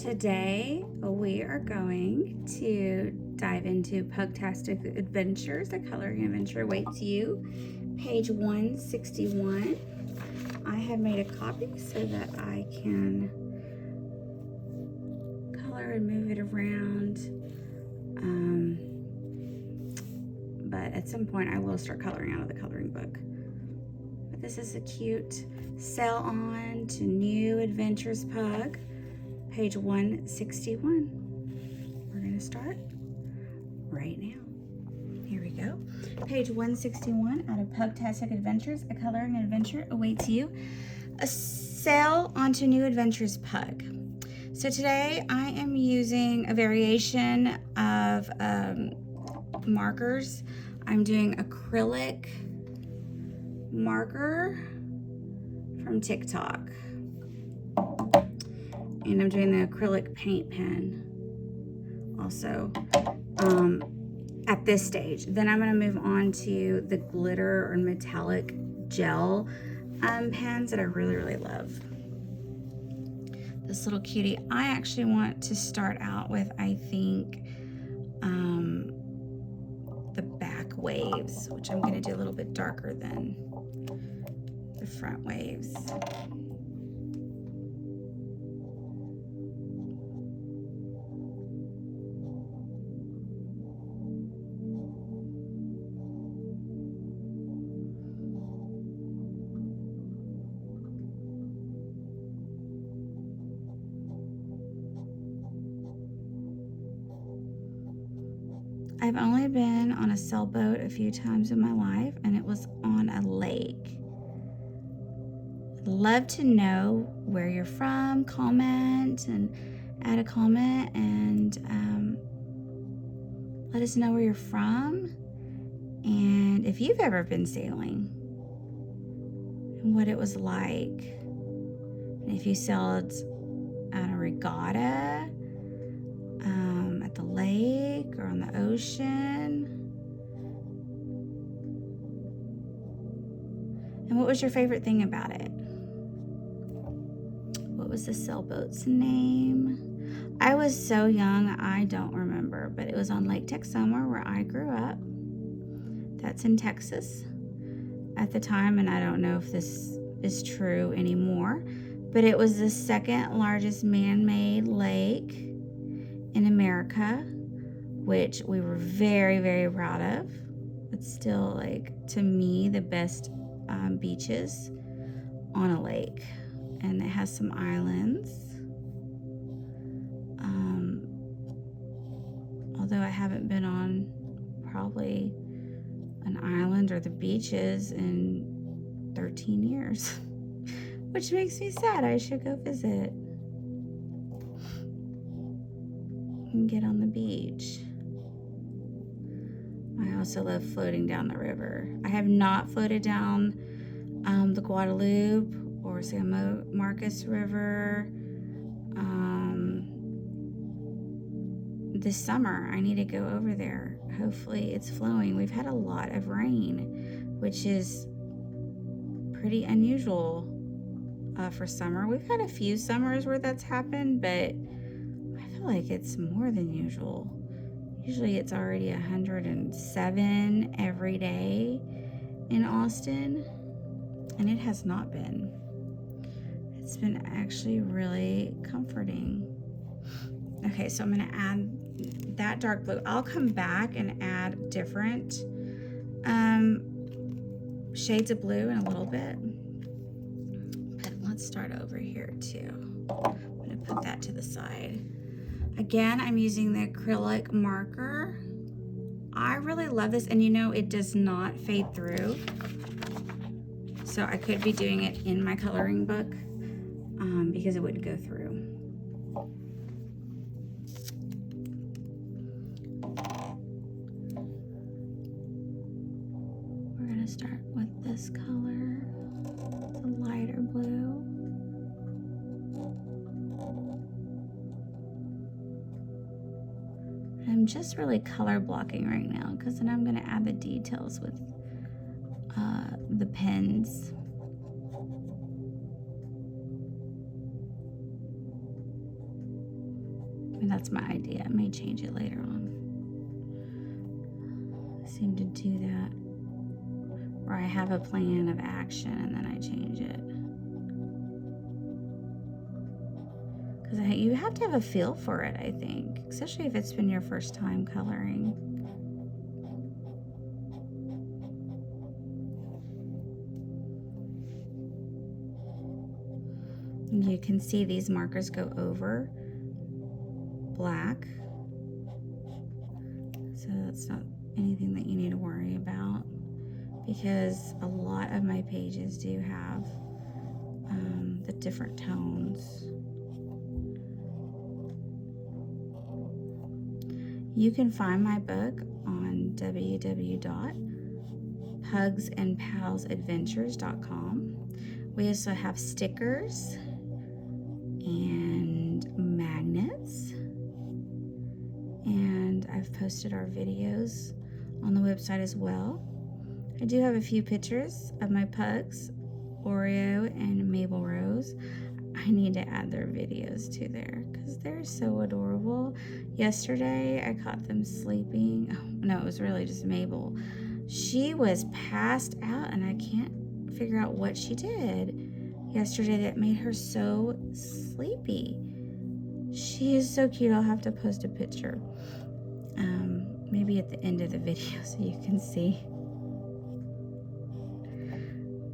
Today we are going to dive into Pugtastic Adventures, a coloring adventure awaits you, page 161. I have made a copy so that I can color and move it around. But at some point I will start coloring out of the coloring book. But this is a cute Sail On to New Adventures Pug, page 161. We're gonna start right now. Here we go. Page 161 out of Pugtastic Adventures, a coloring adventure awaits you. A Sail Onto New Adventures Pug. So today I am using a variation of markers. I'm doing acrylic marker from TikTok. And I'm doing the acrylic paint pen also at this stage. Then I'm gonna move on to the glitter or metallic gel pens that I really, really love. This little cutie, I actually want to start out with, I think, the back waves, which I'm gonna do a little bit darker than the front waves. I've only been on a sailboat a few times in my life, and it was on a lake. I'd love to know where you're from. Comment and add a comment and let us know where you're from and if you've ever been sailing and what it was like. And if you sailed at a regatta, at the lake or on the ocean. And what was your favorite thing about it? What was the sailboat's name? I was so young, I don't remember, but it was on Lake Texoma where I grew up. That's in Texas at the time, and I don't know if this is true anymore, but it was the second largest man-made lake in America, which we were very, very proud of. It's still, like, to me, the best beaches on a lake. And it has some islands. Although I haven't been on probably an island or the beaches in 13 years, which makes me sad. I should go visit and get on the beach. I also love floating down the river. I have not floated down the Guadalupe or San Marcos River this summer. I need to go over there. Hopefully it's flowing. We've had a lot of rain, which is pretty unusual for summer. We've had a few summers where that's happened, but I feel like it's more than usual. Usually it's already 107 every day in Austin, and it has not been. It's been actually really comforting. Okay, so I'm gonna add that dark blue. I'll come back and add different shades of blue in a little bit. But let's start over here too. I'm gonna put that to the side. Again, I'm using the acrylic marker. I really love this, and you know, it does not fade through. So I could be doing it in my coloring book because it wouldn't go through. We're gonna start with this color, the lighter blue. I'm just really color blocking right now because then I'm gonna add the details with the pens. And that's my idea. I may change it later on. I seem to do that. Where I have a plan of action and then I change it. Because you have to have a feel for it, I think. Especially if it's been your first time coloring. You can see these markers go over black. So that's not anything that you need to worry about, because a lot of my pages do have the different tones. You can find my book on www.pugsandpalsadventures.com. We also have stickers and magnets, and I've posted our videos on the website as well. I do have a few pictures of my pugs, Oreo and Mabel Rose. I need to add their videos to there because they're so adorable. Yesterday I caught them sleeping. Oh, no, it was really just Mabel. She was passed out and I can't figure out what she did yesterday that made her so sleepy. She is so cute. I'll have to post a picture maybe at the end of the video so you can see.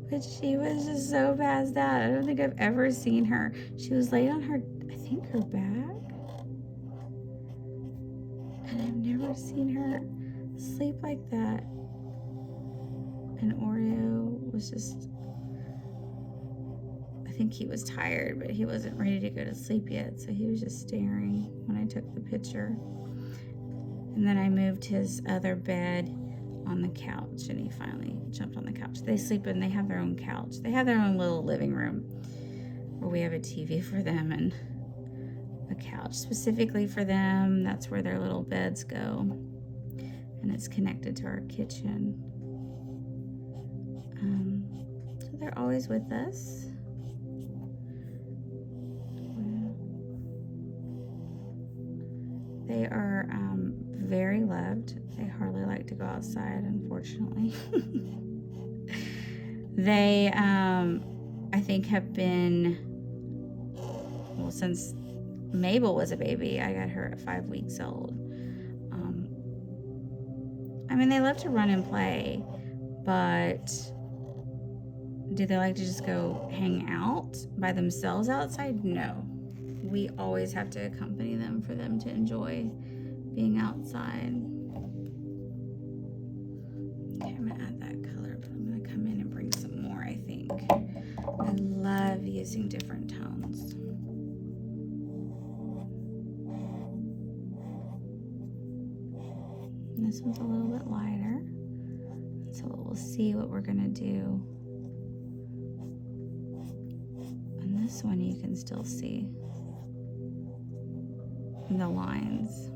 But she was just so passed out. I don't think I've ever seen her. She was laid on her, I think her back. And I've never seen her sleep like that. And Oreo was just, I think he was tired, but he wasn't ready to go to sleep yet. So he was just staring when I took the picture. And then I moved his other bed on the couch and he finally jumped on the couch. They sleep and they have their own couch. They have their own little living room where we have a TV for them and a couch specifically for them. That's where their little beds go. And it's connected to our kitchen. So they're always with us. They are very loved. They hardly like to go outside, unfortunately. They, I think, have been, well, since Mabel was a baby. I got her at 5 weeks old. I mean, they love to run and play, but do they like to just go hang out by themselves outside? No. We always have to accompany them for them to enjoy being outside. Okay, I'm gonna add that color, but I'm gonna come in and bring some more, I think. I love using different tones. And this one's a little bit lighter. So we'll see what we're gonna do. And this one you can still see the lines.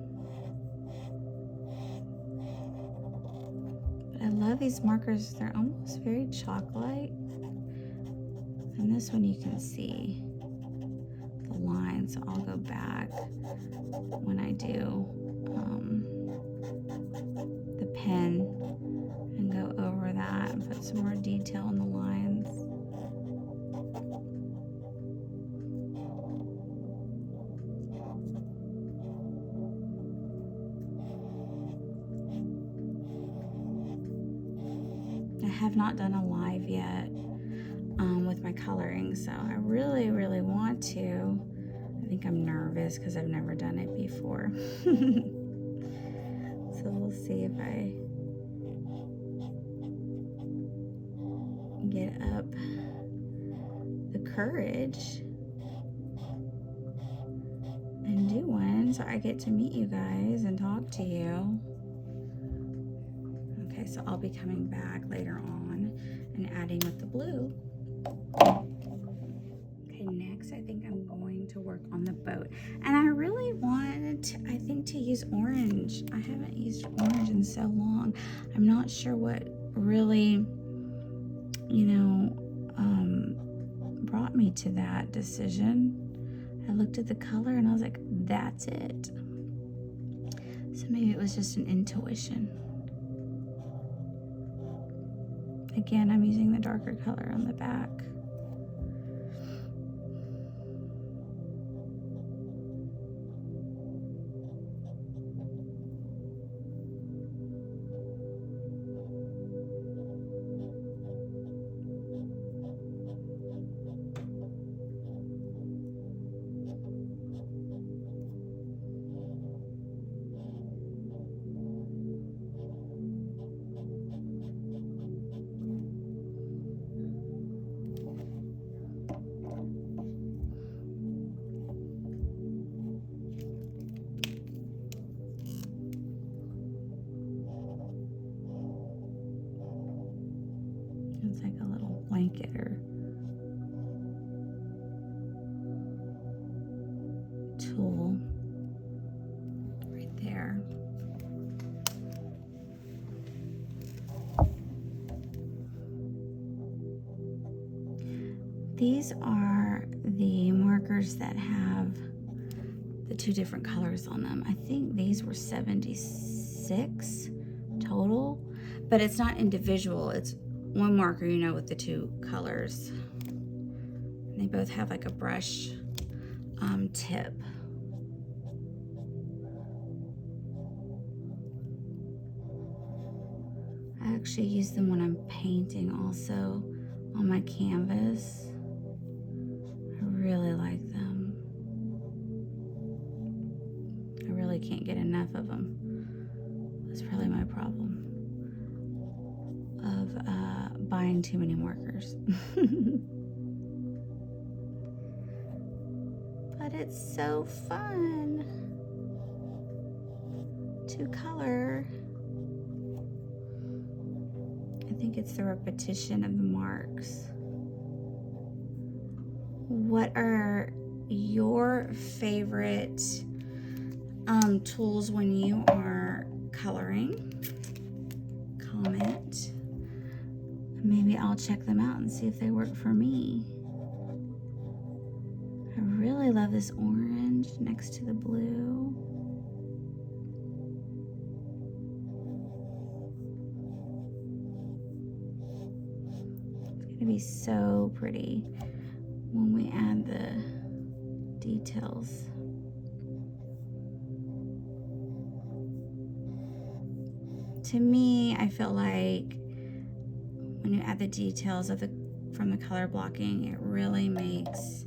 But I love these markers. They're almost very chalk-like. And this one you can see the lines. So I'll go back when I do the pen and go over that and put some more detail in the lines. I have not done a live yet with my coloring, so I really, really want to. I think I'm nervous because I've never done it before. So we'll see if I get up the courage and do one so I get to meet you guys and talk to you. Okay, so I'll be coming back later on and adding with the blue. Okay, next I think I'm going to work on the boat. And I really wanted to, I think, to use orange. I haven't used orange in so long. I'm not sure what really, brought me to that decision. I looked at the color and I was like, that's it. So maybe it was just an intuition. Again, I'm using the darker color on the back. It's like a little blanket or tool right there. These are the markers that have the two different colors on them. I think these were 76 total, but it's not individual. It's one marker, you know, with the two colors. And they both have like a brush tip. I actually use them when I'm painting also on my canvas. I really like them. I really can't get enough of them. That's probably my problem of buying too many markers. But it's so fun to color. I think it's the repetition of the marks. What are your favorite tools when you are coloring? Comment. Maybe I'll check them out and see if they work for me. I really love this orange next to the blue. It's gonna be so pretty when we add the details. To me, I feel like when you add the details of from the color blocking, it really makes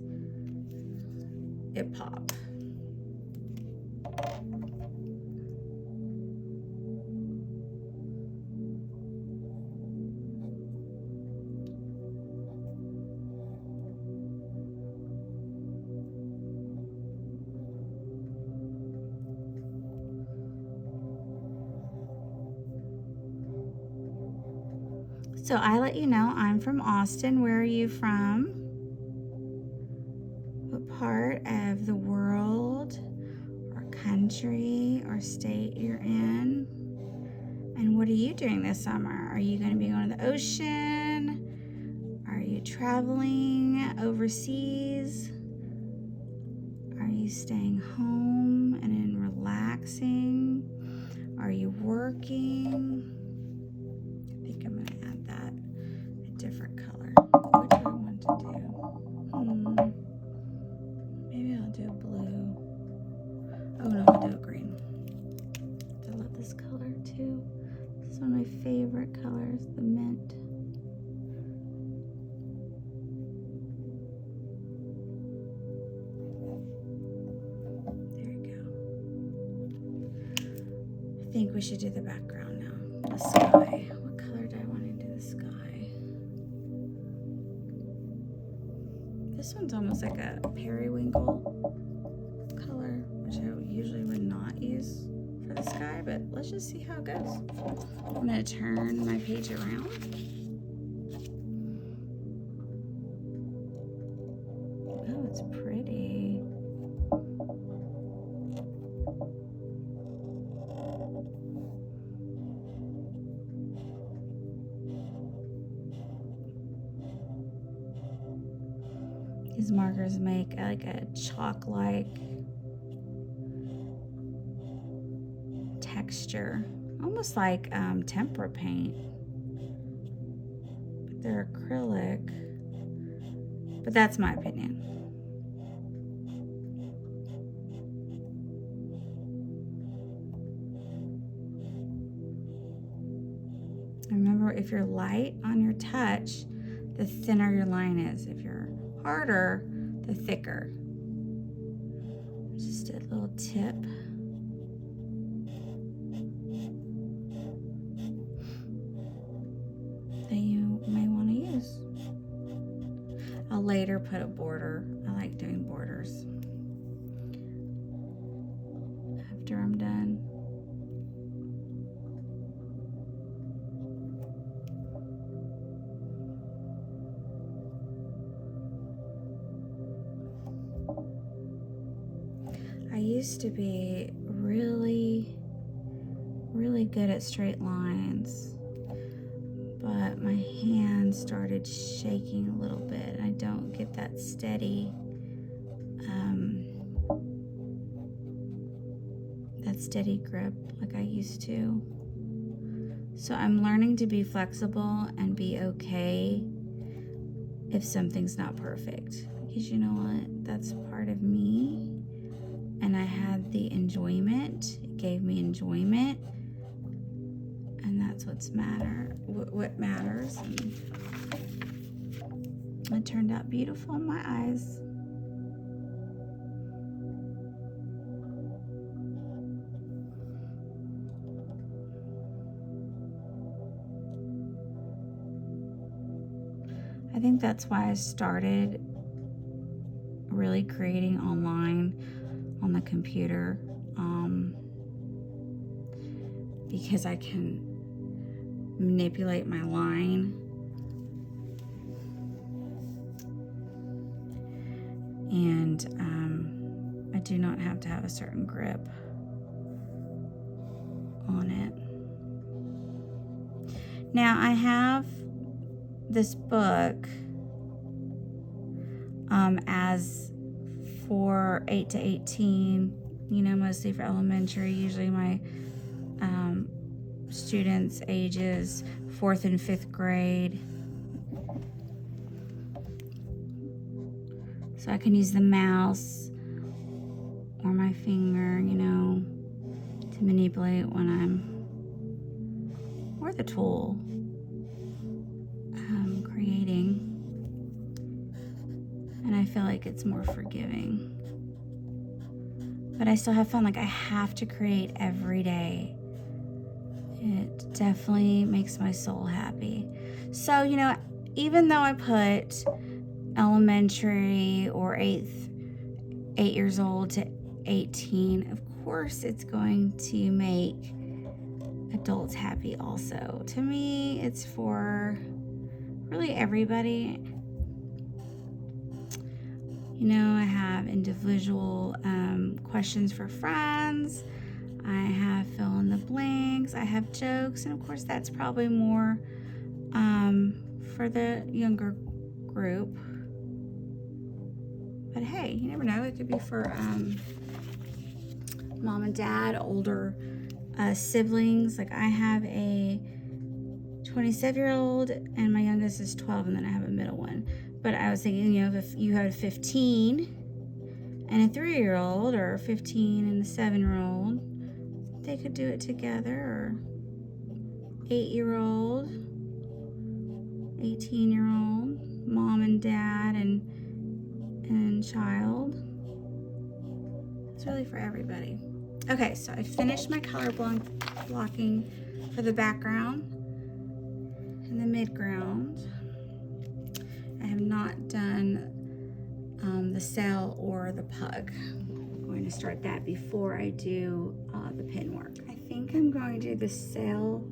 it pop. So I let you know I'm from Austin. Where are you from? What part of the world or country or state you're in? And what are you doing this summer? Are you going to be going to the ocean? Are you traveling overseas? Are you staying home and relaxing? Are you working? I think I'm going to add that a different color. What do I want to do? Maybe I'll do blue. Oh no, I'll do a green. I love this color too. This is one of my favorite colors, the mint. There we go. I think we should do the background now. The sky. What color do I want to do the sky? This one's almost like a periwinkle color, which I usually would not use for the sky, but let's just see how it goes. I'm going to turn my page around. Oh, it's pretty. These markers make like a chalk-like texture, almost like tempera paint, but they're acrylic. But that's my opinion. Remember, if you're light on your touch, the thinner your line is. If you're harder, the thicker. Just a little tip. That you may want to use. I'll later put a border. I like doing borders after I'm done. I used to be really good at straight lines, but my hand started shaking a little bit. I don't get that steady grip like I used to. So I'm learning to be flexible and be okay if something's not perfect, because you know what, that's part of me. And I had the enjoyment. It gave me enjoyment, and that's what matters. And it turned out beautiful in my eyes. I think that's why I started really creating online on the computer, because I can manipulate my line and I do not have to have a certain grip on it. Now I have this book as for 8 to 18, mostly for elementary. Usually my students ages 4th and 5th grade. So I can use the mouse or my finger, to manipulate when or the tool creating. And I feel like it's more forgiving. But I still have fun. Like, I have to create every day. It definitely makes my soul happy. So, even though I put elementary or 8 years old to 18, of course it's going to make adults happy also. To me, it's for really everybody. I have individual questions for friends. I have fill in the blanks. I have jokes. And of course, that's probably more for the younger group. But hey, you never know. It could be for mom and dad, older siblings. Like, I have a 27-year-old and my youngest is 12, and then I have a middle one. But I was thinking, if you had a 15 and a 3-year-old, or 15 and a 7-year-old, they could do it together. Or 8-year-old, 18-year-old, mom and dad and child. It's really for everybody. Okay, so I finished my color blocking for the background and the midground. I have not done the sail or the pug. I'm going to start that before I do the pin work. I think I'm going to do the sail,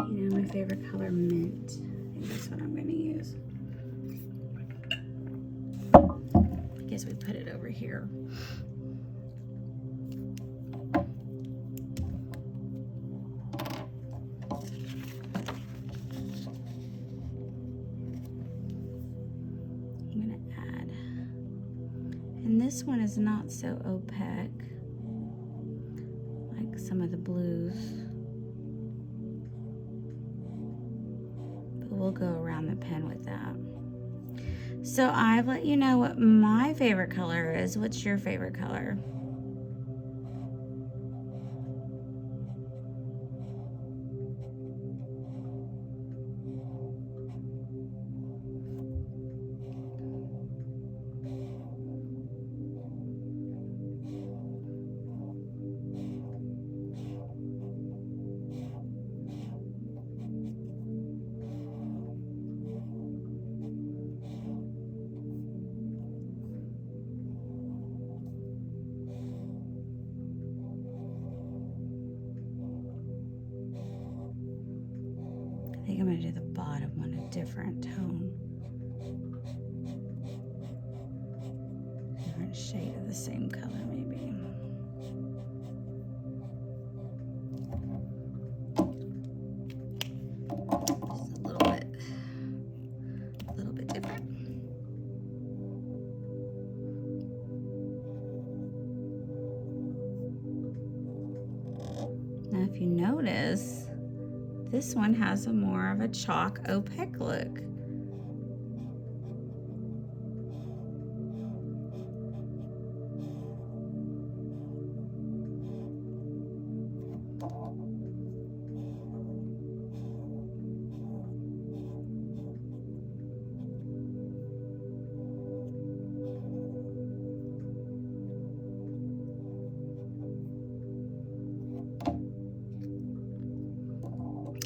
my favorite color, mint. I think that's what I'm going to use. I guess we put it over here. I'm going to add one is not so opaque like some of the blues. But we'll go around the pen with that. So I've let you know what my favorite color is. What's your favorite color? I think I'm going to do the bottom one a different tone. Different shade of the same color, maybe. Just a little bit different. Now, if you notice, this one has a more of a chalk opaque look.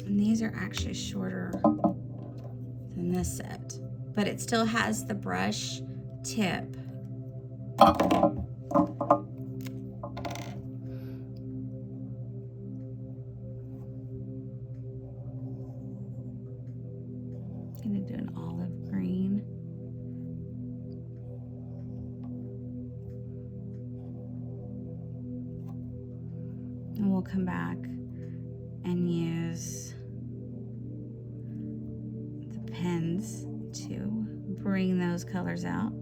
And these are actually shorter than this set, but it still has the brush tip. I'm gonna do an olive green. And we'll come back and use the pens to bring those colors out,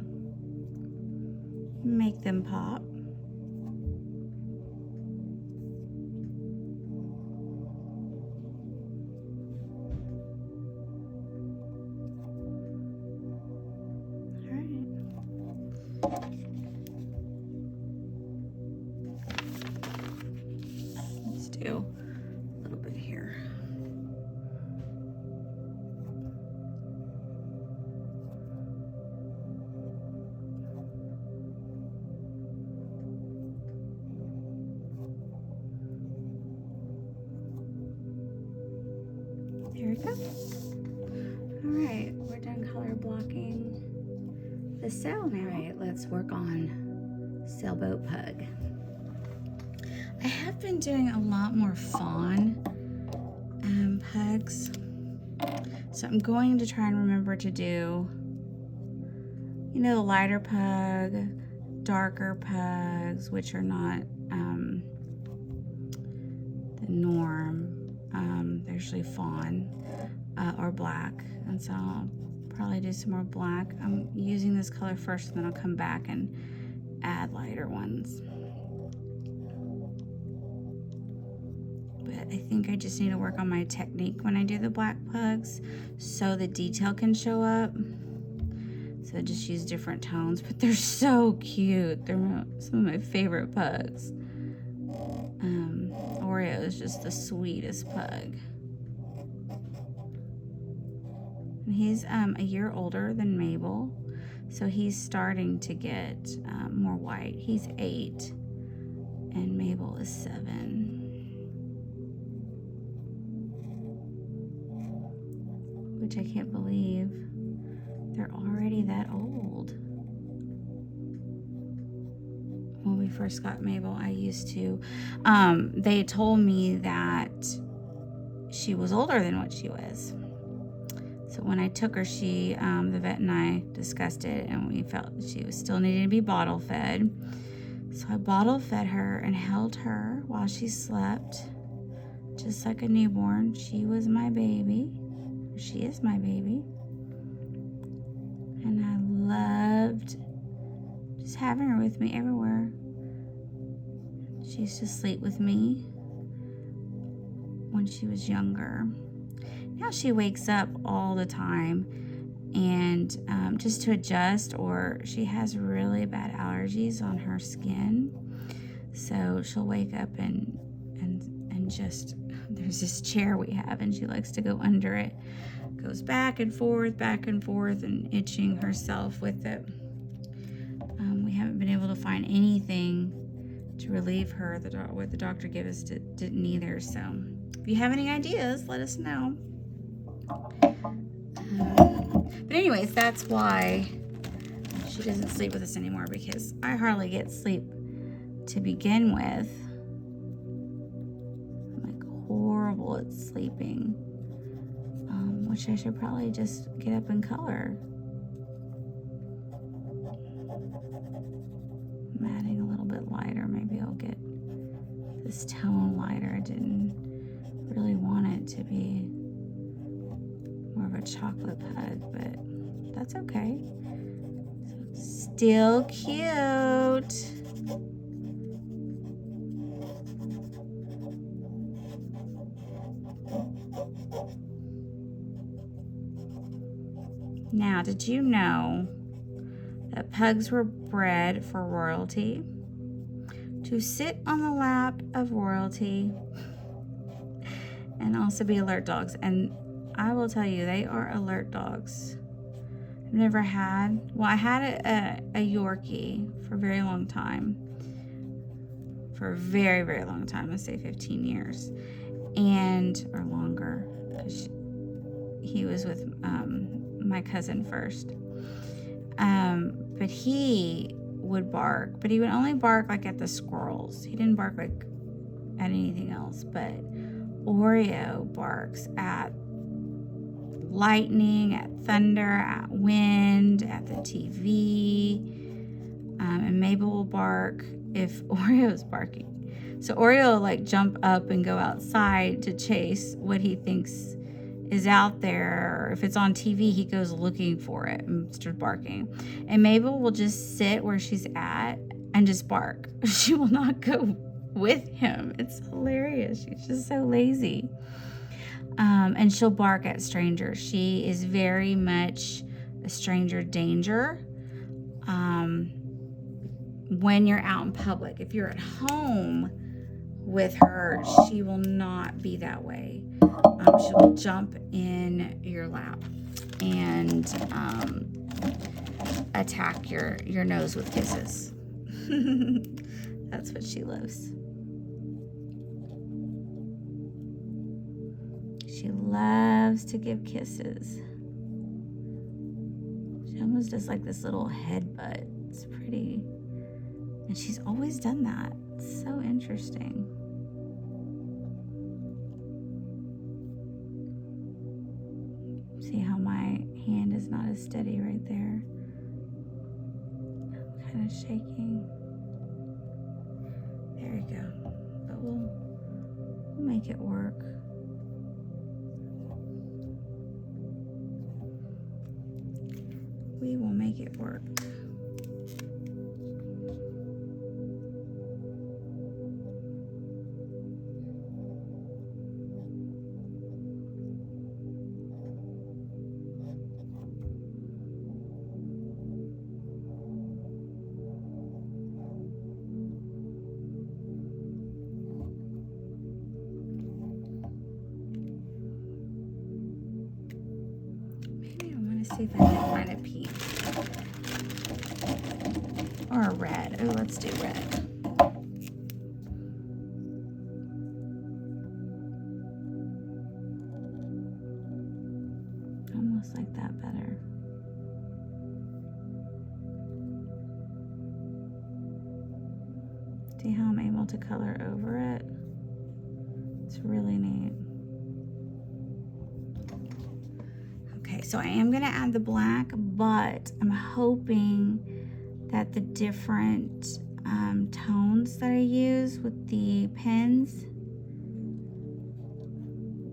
make them pop. Let's do a little bit here. There we go. All right, we're done color blocking the sail now. All right, let's work on Sailboat Pug. I have been doing a lot more fawn pugs, so I'm going to try and remember to do, you know, the lighter pug, darker pugs, which are not the norm. They're usually fawn or black, and so I'll probably do some more black. I'm using this color first, and then I'll come back and add lighter ones. But I think I just need to work on my technique when I do the black pugs so the detail can show up. So I just use different tones, but they're so cute. They're some of my favorite pugs. Oreo is just the sweetest pug. And he's a year older than Mabel, so he's starting to get more white. He's 8, and Mabel is 7. Which I can't believe they're already that old. When we first got Mabel, I used to, they told me that she was older than what she was. So when I took her, the vet and I discussed it, and we felt she was still needing to be bottle fed. So I bottle fed her and held her while she slept, just like a newborn. She was my baby. She is my baby. And I loved just having her with me everywhere. She used to sleep with me when she was younger. Now she wakes up all the time, and just to adjust, or she has really bad allergies on her skin, so she'll wake up and just, there's this chair we have, and she likes to go under it, goes back and forth and itching herself with it. We haven't been able to find anything to relieve her. What the doctor gave us didn't either. So if you have any ideas, let us know. But anyways, that's why she doesn't sleep with us anymore, because I hardly get sleep to begin with. I'm like horrible at sleeping, which I should probably just get up and color. I'm adding a little bit lighter. Maybe I'll get this tone lighter. I didn't really want it to be more of a chocolate pug, but that's okay. Still cute. Now, did you know that pugs were bred for royalty, to sit on the lap of royalty, and also be alert dogs? And I will tell you, they are alert dogs. I've never had, I had a Yorkie for a very long time. For a very, very long time, let's say 15 years, or longer, because he was with my cousin first. But he would bark, but he would only bark like at the squirrels. He didn't bark like at anything else. But Oreo barks at lightning, at thunder, at wind, at the TV. And Mabel will bark if Oreo's barking. So Oreo will like jump up and go outside to chase what he thinks is out there. Or if it's on TV, he goes looking for it and starts barking. And Mabel will just sit where she's at and just bark. She will not go with him. It's hilarious. She's just so lazy. And she'll bark at strangers. She is very much a stranger danger. When you're out in public, if you're at home with her, she will not be that way. She will jump in your lap and attack your nose with kisses. That's what she loves. She loves to give kisses. She almost does like this little headbutt. It's pretty. And she's always done that. It's so interesting. See how my hand is not as steady right there? I'm kind of shaking. There we go. But we'll make it work. We will make it work. See if I can find a pink or a red. Oh, let's do red. Almost like that better. See how I'm able to color over it? It's really neat. So I am going to add the black, but I'm hoping that the different tones that I use with the pens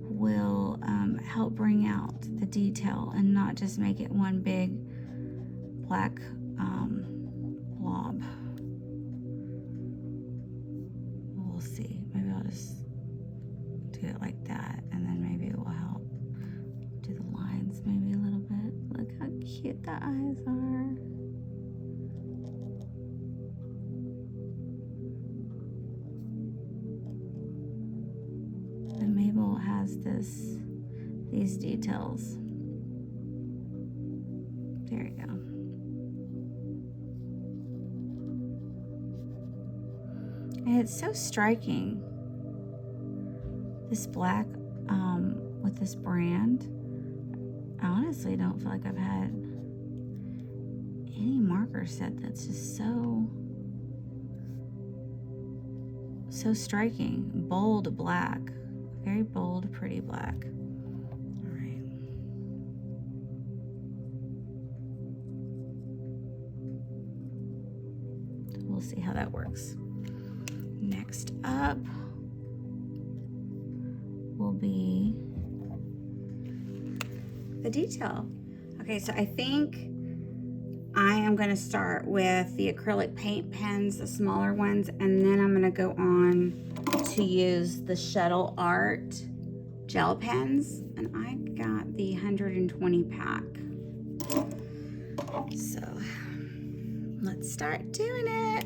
will help bring out the detail and not just make it one big black blob. like that, and then maybe it will help do the lines maybe a little bit. Look how cute the eyes are. And Mabel has these details. There you go. And it's so striking. This black with this brand, I honestly don't feel like I've had any marker set that's just so striking. Bold black. Very bold, pretty black. All right. We'll see how that works. Next up will be the detail. Okay, so I think I am going to start with the acrylic paint pens, the smaller ones, and then I'm going to go on to use the Shuttle Art gel pens, and I got the 120 pack. So let's start doing it.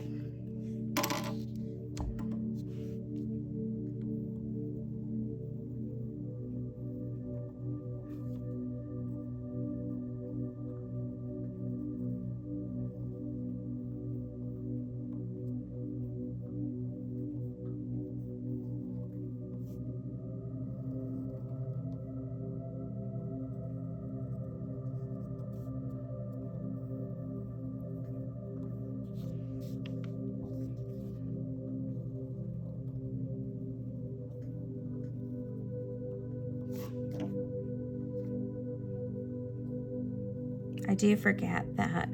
I do forget that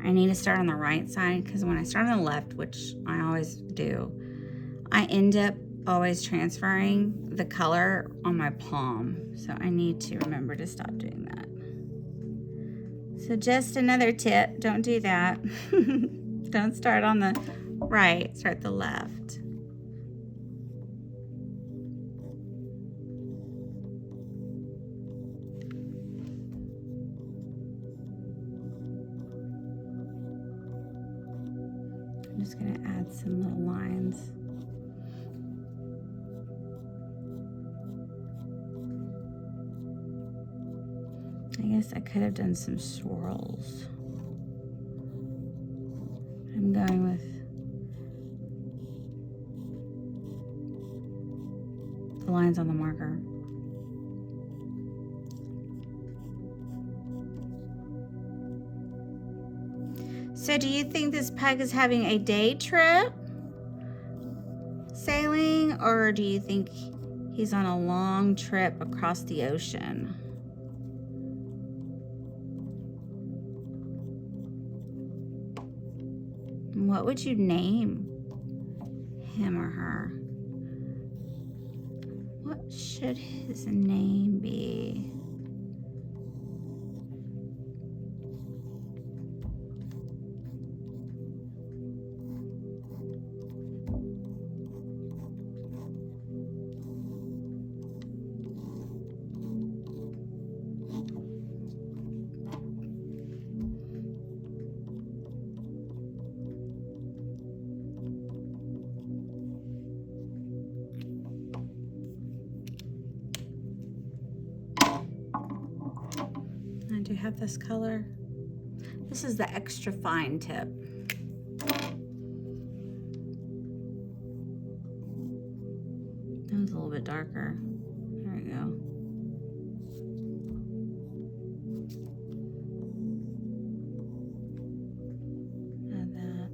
I need to start on the right side, because when I start on the left, which I always do, I end up always transferring the color on my palm. So I need to remember to stop doing that. So just another tip, don't do that. Don't start on the right, start the left. I'm just going to add some little lines. I guess I could have done some swirls. I'm going with the lines on the marker. So do you think this pug is having a day trip sailing, or do you think he's on a long trip across the ocean? What would you name him or her? What should his name be? I do have this color. This is the extra fine tip. That one's a little bit darker. There we go. Add that.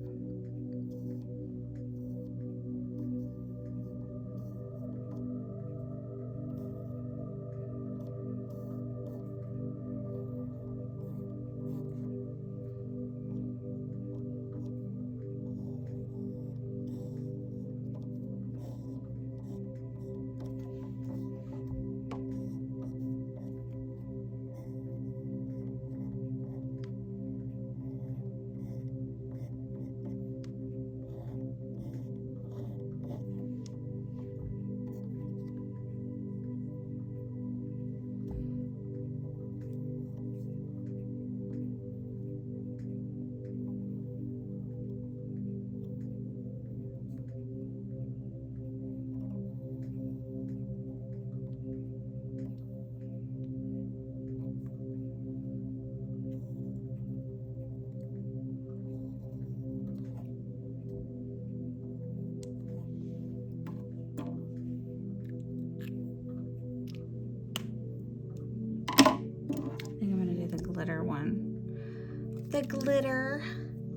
the glitter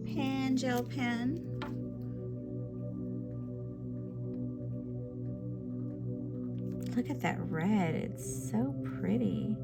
pen, gel pen. Look at that red, it's so pretty.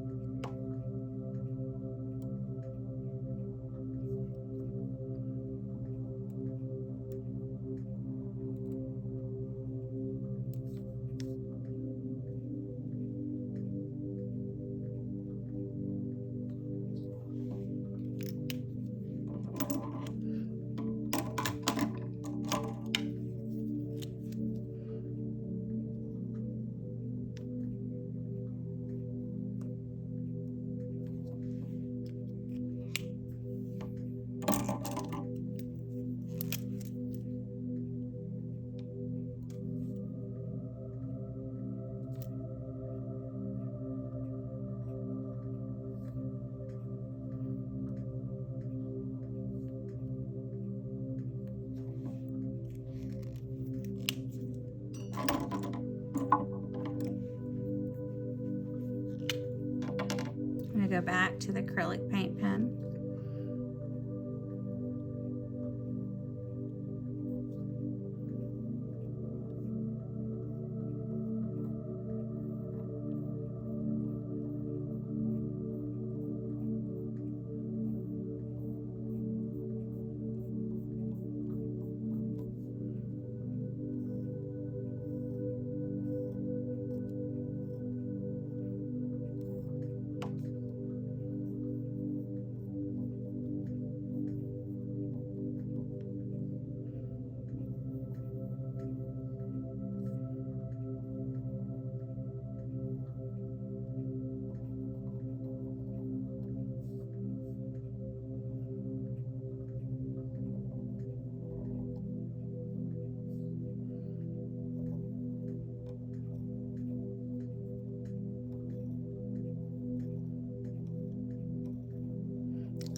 I'm gonna go back to the acrylic paint pen.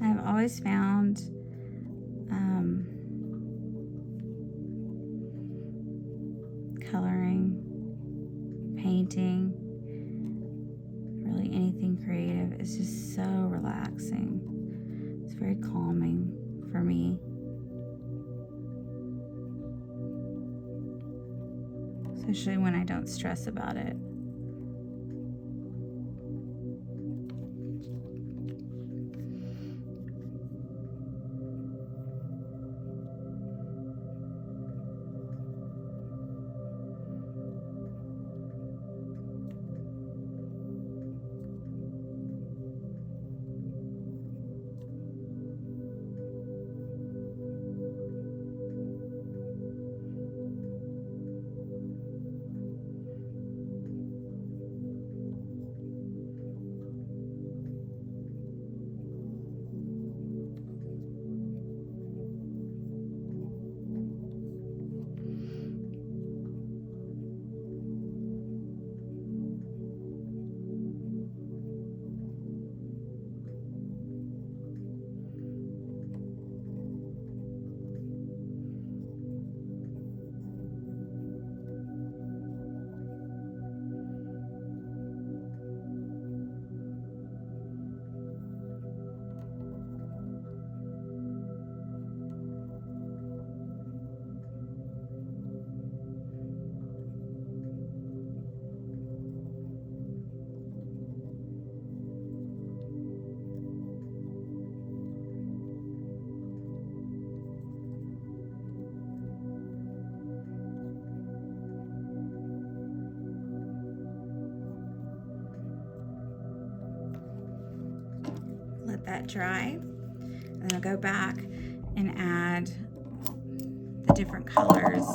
I've always found coloring, painting, really anything creative is just so relaxing. It's very calming for me. Especially when I don't stress about it. Let that dry, and then I'll go back and add the different colors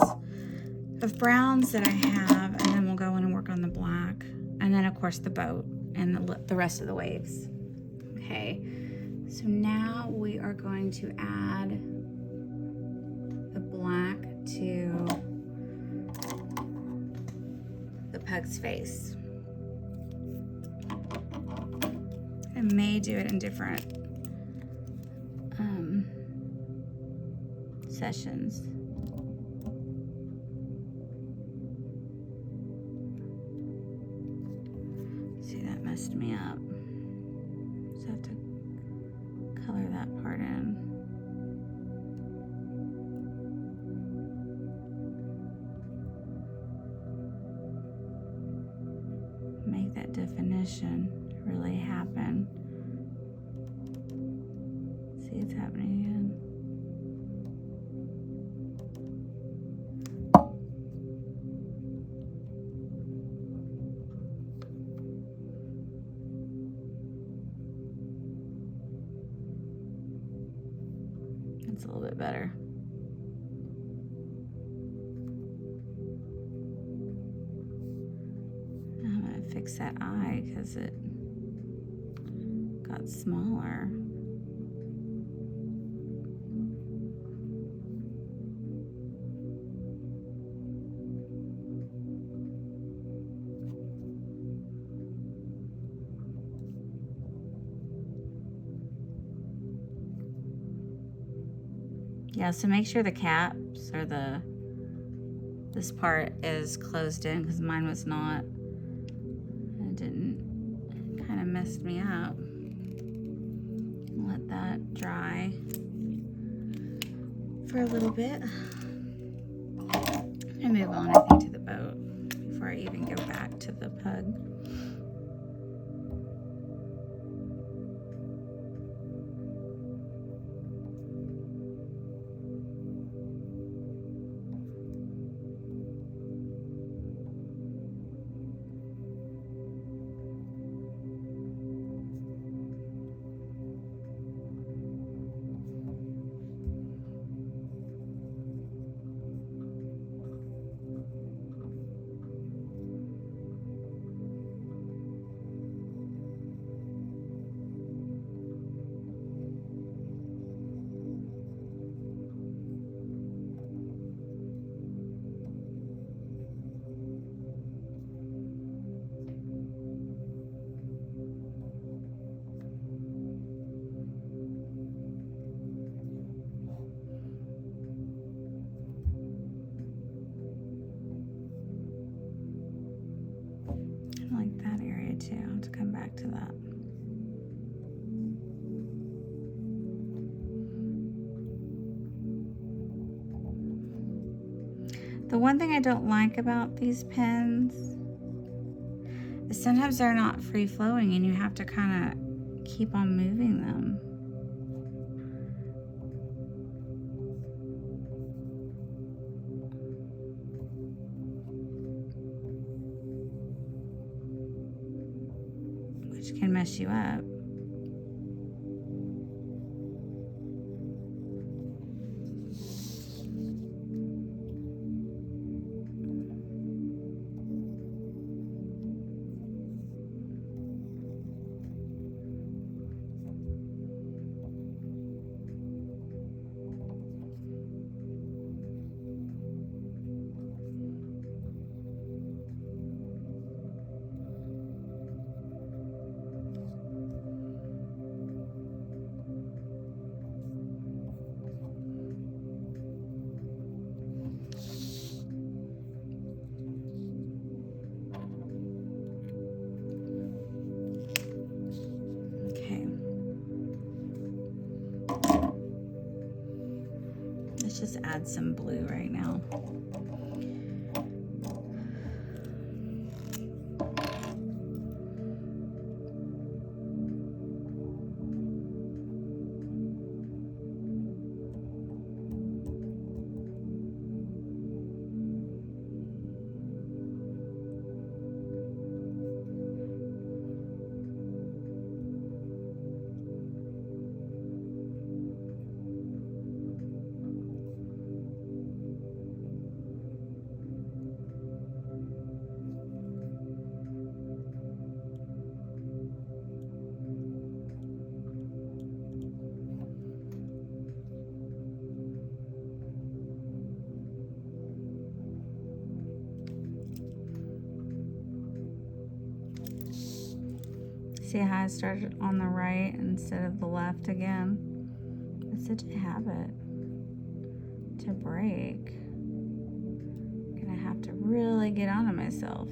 of browns that I have, and then we'll go in and work on the black, and then of course the boat and the rest of the waves. Okay, so now we are going to add the black to the pug's face. I may do it in different sessions. See, that messed me up. So I have to color that part in. like that definition really happen. See, it's happening again. It's a little bit better. I'm gonna fix that eye because it got smaller. Yeah, so make sure the caps or this part is closed in because mine was not. It didn't. It kind of messed me up. Let that dry for a little bit. And move on, I think, to the boat before I even go back to the pug. I like that area too. I'll have to come back to that. The one thing I don't like about these pens is sometimes they're not free flowing and you have to kind of keep on moving them. Which can mess you up. Let's just add some blue right now. See how I started on the right instead of the left again? It's such a habit to break. I'm gonna have to really get on to myself.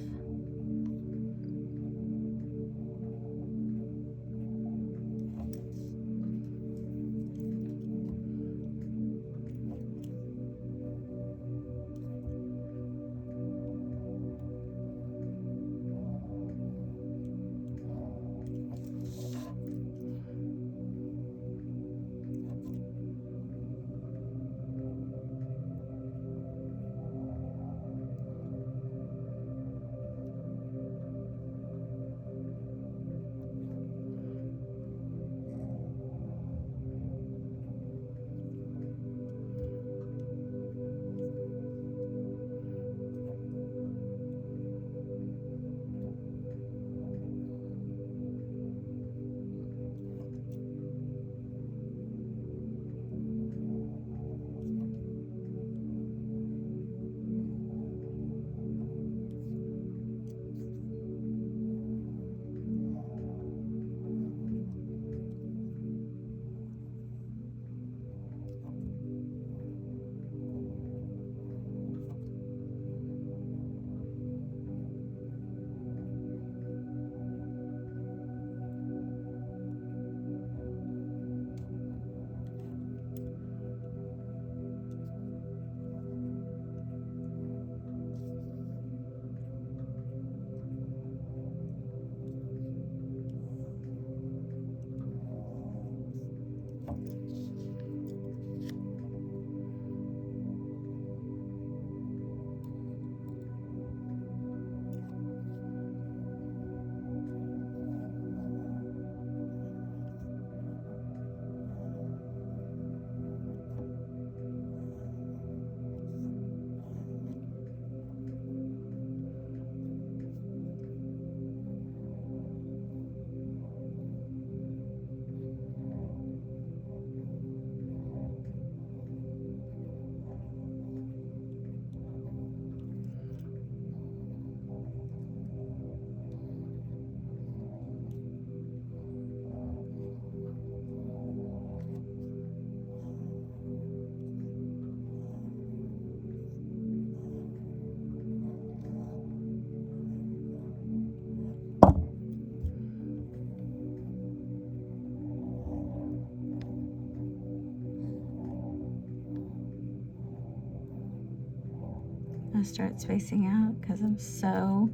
gonna start spacing out because I'm so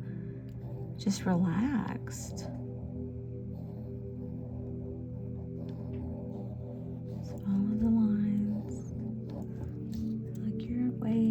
just relaxed. Just follow the lines like you're in waves.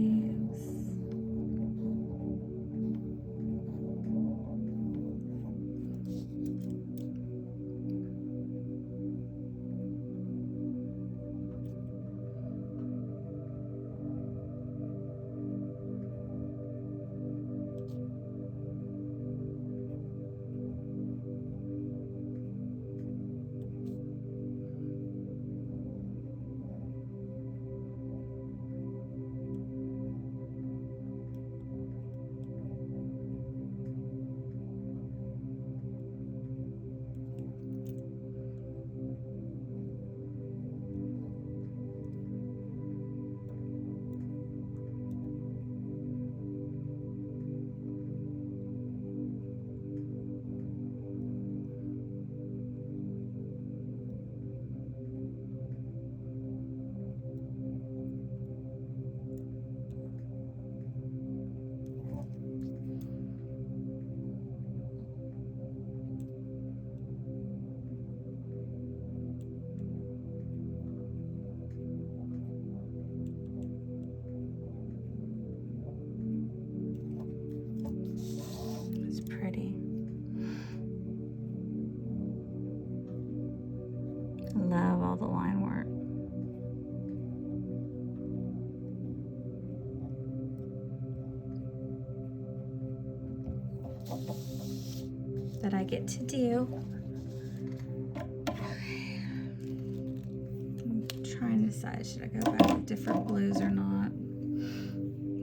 It's pretty. Love all the line work. That I get to do. I'm trying to decide, should I go back with different blues or not?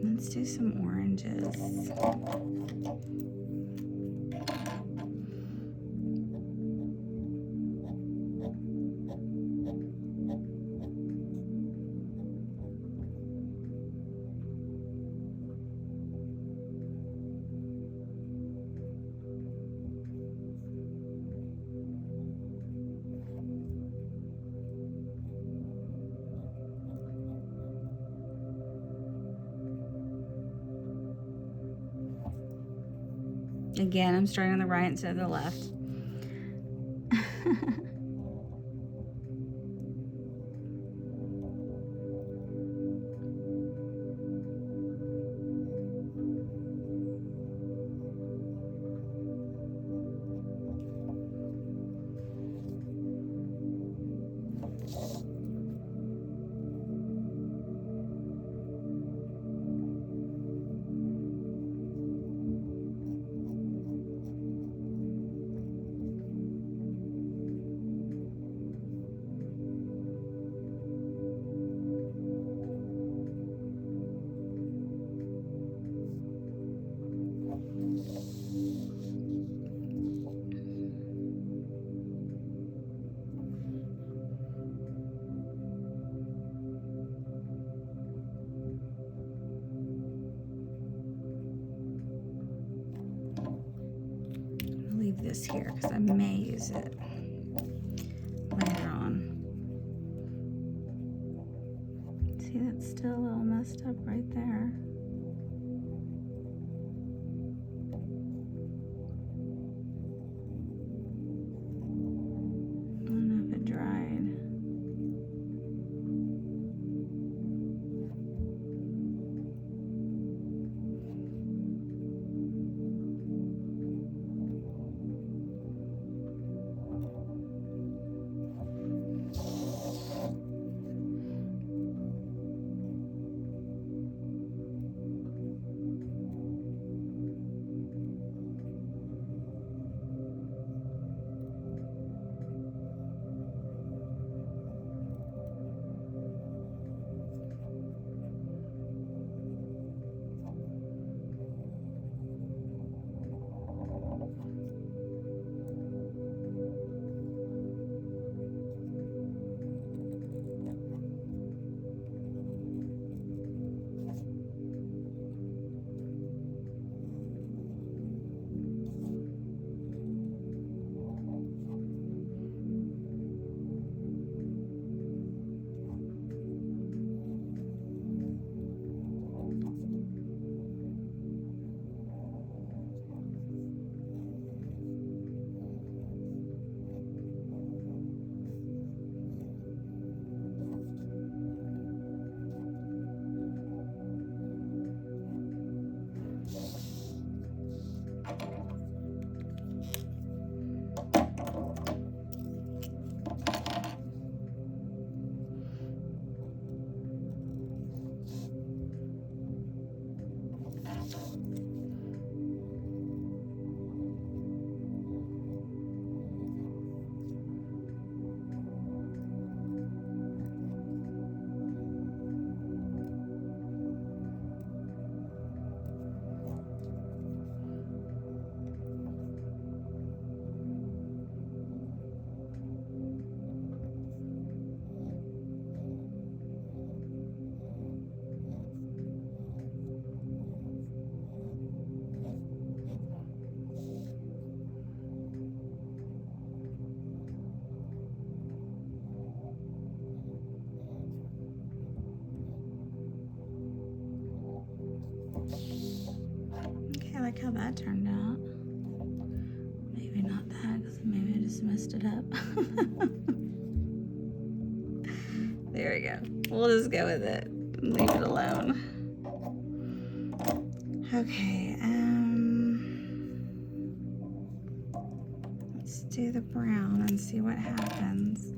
Let's do some oranges. Again, I'm starting on the right instead of the left. Leave this here because I may use it later on. See, that's still a little messed up right there. I don't know if it dried. how that turned out. Maybe not that, because maybe I just messed it up. There we go. We'll just go with it. Leave it alone. Okay, let's do the brown and see what happens.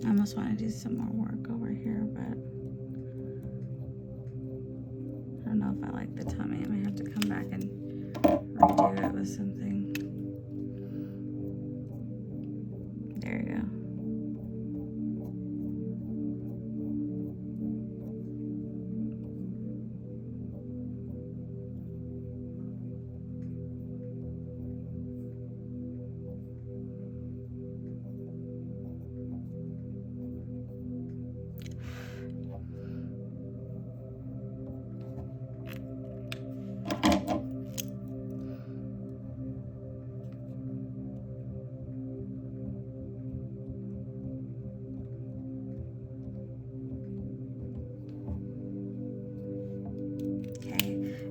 I almost want to do some more work over here, but I don't know if I like the tummy. I may have to come back and redo it with something. There you go.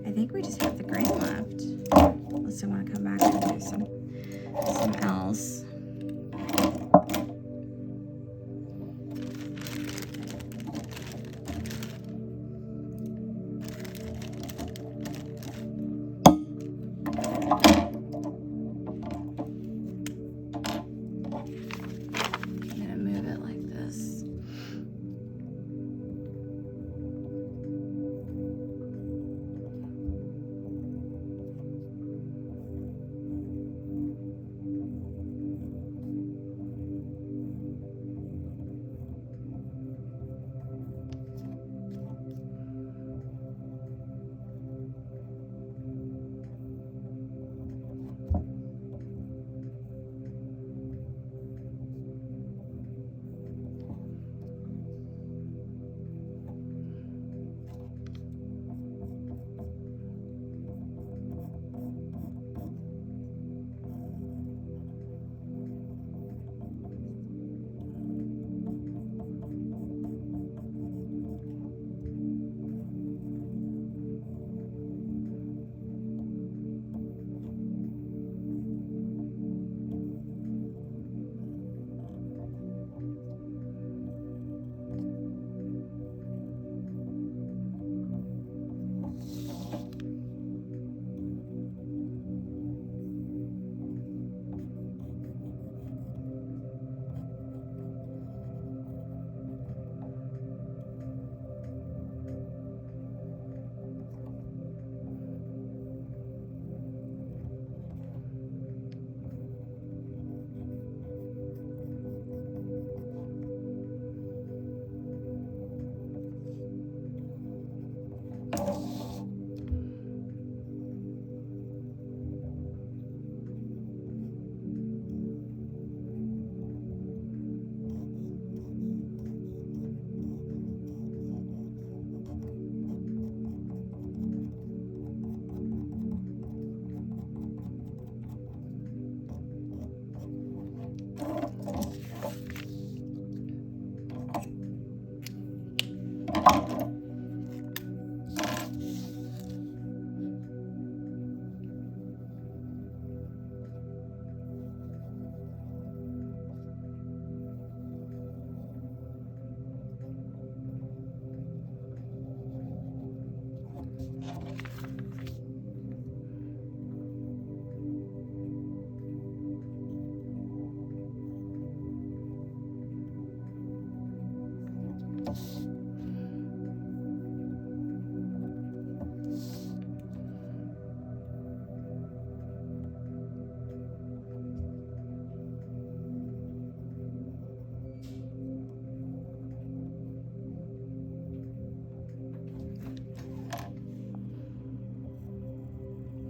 I think we just have the green left. Unless I want to come back and do some else. I'm gonna move it like this.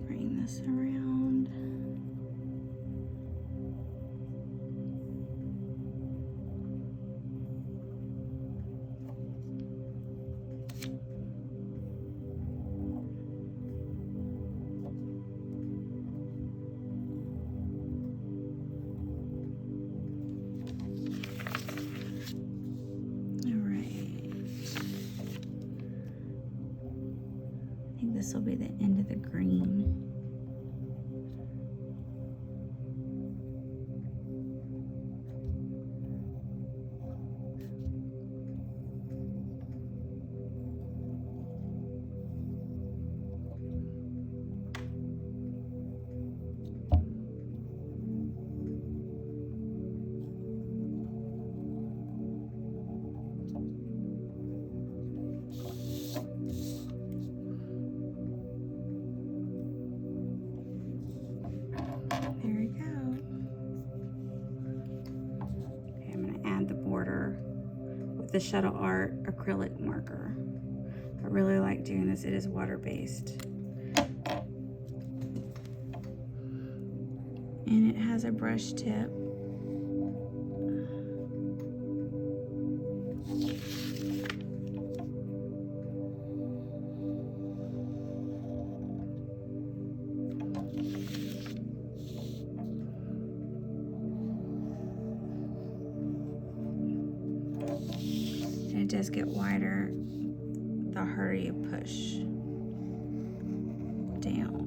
Bring this around. I think this will be the end of the green. With the Shuttle Art acrylic marker. I really like doing this. It is water-based. And it has a brush tip. It does get wider the harder you push down.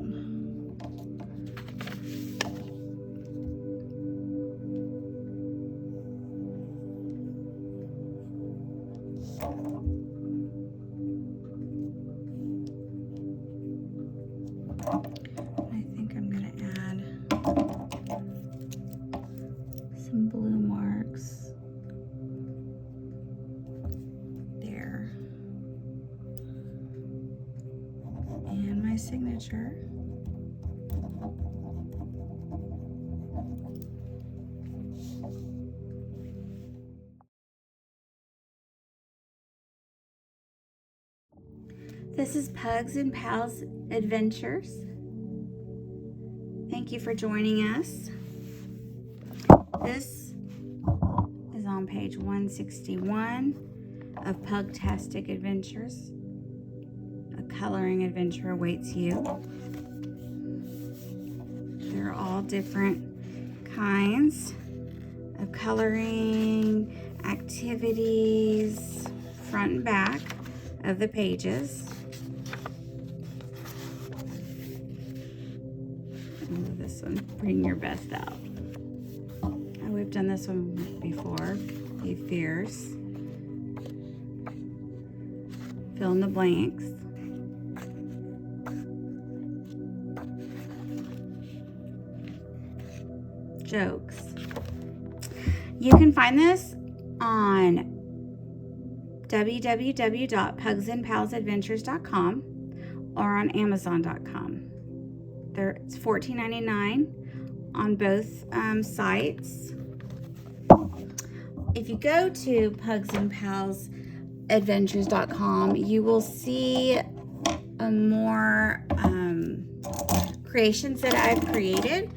I think I'm going to add some blue marks. And my signature. This is Pugs and Pals Adventures. Thank you for joining us. This is on page 161 of Pugtastic Adventures. A coloring adventure awaits you. There are all different kinds of coloring activities, front and back of the pages. This one, bring your best out. We've done this one before. Be fierce. Fill in the blanks. Jokes. You can find this on www.pugsandpalsadventures.com or on amazon.com. It's $14.99 on both sites. If you go to pugsandpalsadventures.com, you will see more creations that I've created.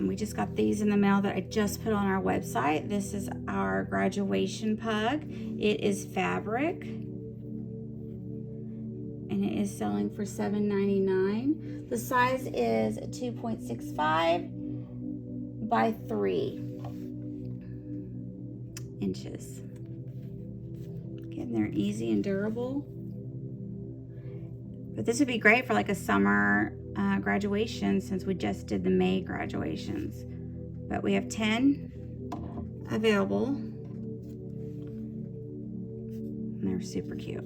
We just got these in the mail that I just put on our website. This is our graduation pug. It is fabric, and it is selling for $7.99. The size is 2.65 by 3 inches. Getting there easy and durable. But this would be great for like a summer graduation, since we just did the May graduations. But we have 10 available. And they're super cute.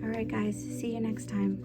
All right, guys, see you next time.